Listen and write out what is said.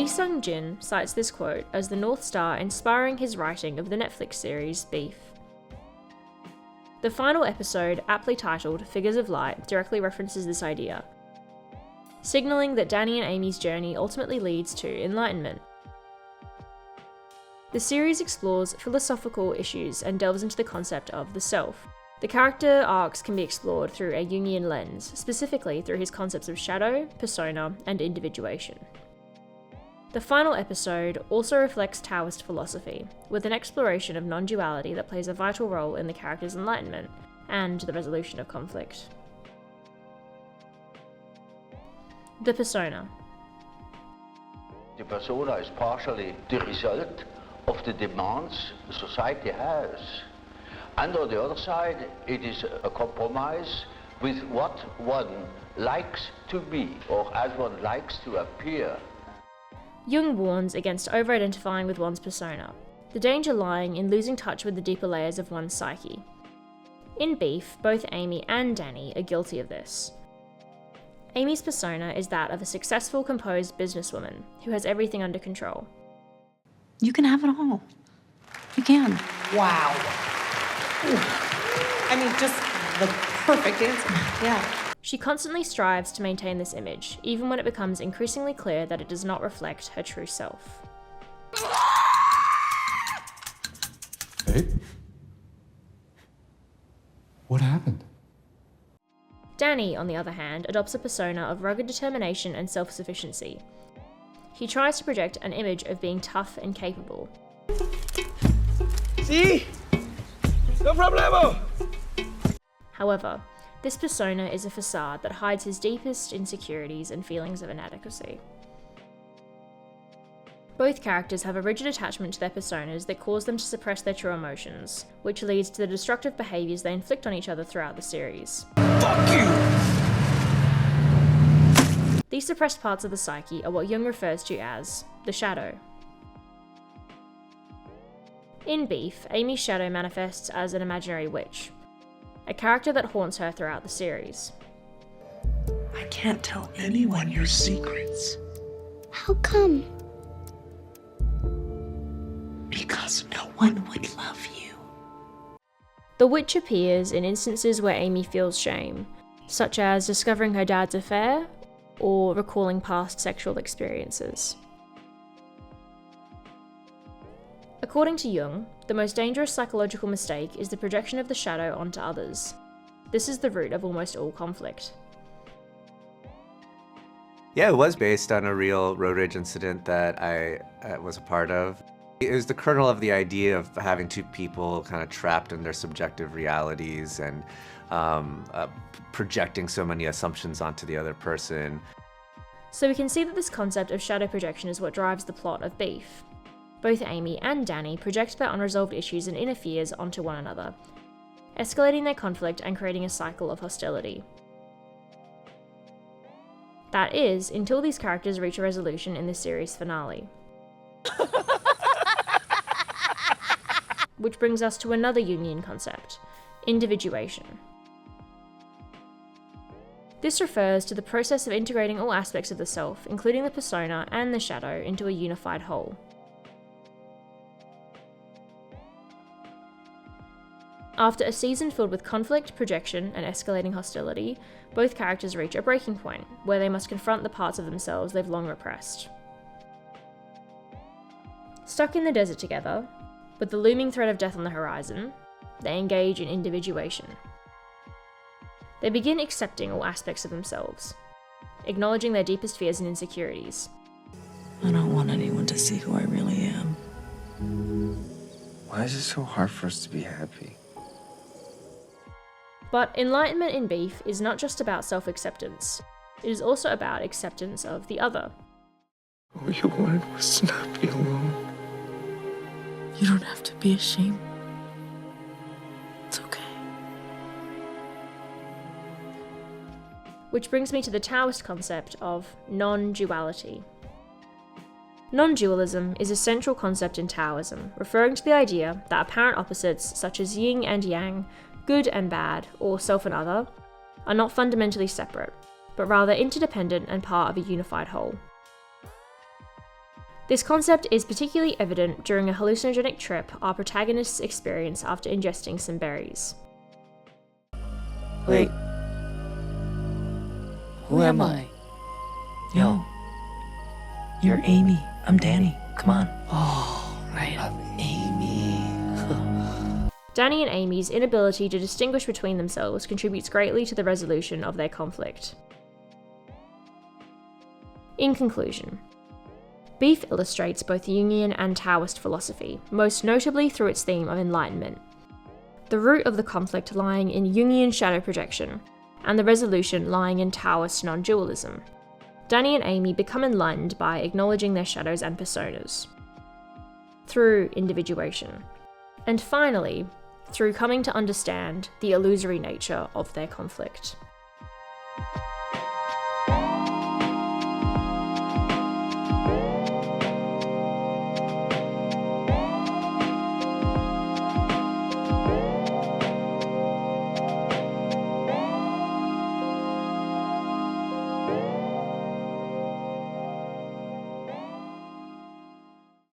Sung Jin cites this quote as the North Star inspiring his writing of the Netflix series Beef. The final episode, aptly titled Figures of Light, directly references this idea, signalling that Danny and Amy's journey ultimately leads to enlightenment. The series explores philosophical issues and delves into the concept of the self. The character arcs can be explored through a Jungian lens, specifically through his concepts of shadow, persona, and individuation. The final episode also reflects Taoist philosophy, with an exploration of non-duality that plays a vital role in the character's enlightenment and the resolution of conflict. The persona. The persona is partially the result of the demands society has. And on the other side, it is a compromise with what one likes to be, or as one likes to appear. Jung warns against over-identifying with one's persona, the danger lying in losing touch with the deeper layers of one's psyche. In Beef, both Amy and Danny are guilty of this. Amy's persona is that of a successful, composed businesswoman who has everything under control. You can have it all. You can. Wow. Ooh. I mean, just the perfect answer. Yeah. She constantly strives to maintain this image, even when it becomes increasingly clear that it does not reflect her true self. Babe? What happened? Danny, on the other hand, adopts a persona of rugged determination and self-sufficiency. He tries to project an image of being tough and capable. See? No problemo! However, this persona is a facade that hides his deepest insecurities and feelings of inadequacy. Both characters have a rigid attachment to their personas that cause them to suppress their true emotions, which leads to the destructive behaviours they inflict on each other throughout the series. Fuck you! These suppressed parts of the psyche are what Jung refers to as the shadow. In Beef, Amy's shadow manifests as an imaginary witch, a character that haunts her throughout the series. I can't tell anyone your secrets. How come? Because no one would love you. The witch appears in instances where Amy feels shame, such as discovering her dad's affair or recalling past sexual experiences. According to Jung, the most dangerous psychological mistake is the projection of the shadow onto others. This is the root of almost all conflict. Yeah, it was based on a real road rage incident that I was a part of. It was the kernel of the idea of having two people kind of trapped in their subjective realities and projecting so many assumptions onto the other person. So we can see that this concept of shadow projection is what drives the plot of Beef. Both Amy and Danny project their unresolved issues and inner fears onto one another, escalating their conflict and creating a cycle of hostility. That is, until these characters reach a resolution in the series finale. Which brings us to another Jungian concept, individuation. This refers to the process of integrating all aspects of the self, including the persona and the shadow, into a unified whole. After a season filled with conflict, projection, and escalating hostility, both characters reach a breaking point, where they must confront the parts of themselves they've long repressed. Stuck in the desert together, with the looming threat of death on the horizon, they engage in individuation. They begin accepting all aspects of themselves, acknowledging their deepest fears and insecurities. I don't want anyone to see who I really am. Why is it so hard for us to be happy? But enlightenment in Beef is not just about self-acceptance. It is also about acceptance of the other. All you wanted was to not be alone. You don't have to be ashamed. It's okay. Which brings me to the Taoist concept of non-duality. Non-dualism is a central concept in Taoism, referring to the idea that apparent opposites such as yin and yang, good and bad, or self and other, are not fundamentally separate, but rather interdependent and part of a unified whole. This concept is particularly evident during a hallucinogenic trip our protagonists experience after ingesting some berries. Wait. Who am I? Yo. You're Amy. I'm Danny. Come on. Oh, right. I'm Amy. Danny and Amy's inability to distinguish between themselves contributes greatly to the resolution of their conflict. In conclusion, Beef illustrates both Jungian and Taoist philosophy, most notably through its theme of enlightenment. The root of the conflict lying in Jungian shadow projection, and the resolution lying in Taoist non-dualism. Danny and Amy become enlightened by acknowledging their shadows and personas, through individuation, and finally, through coming to understand the illusory nature of their conflict.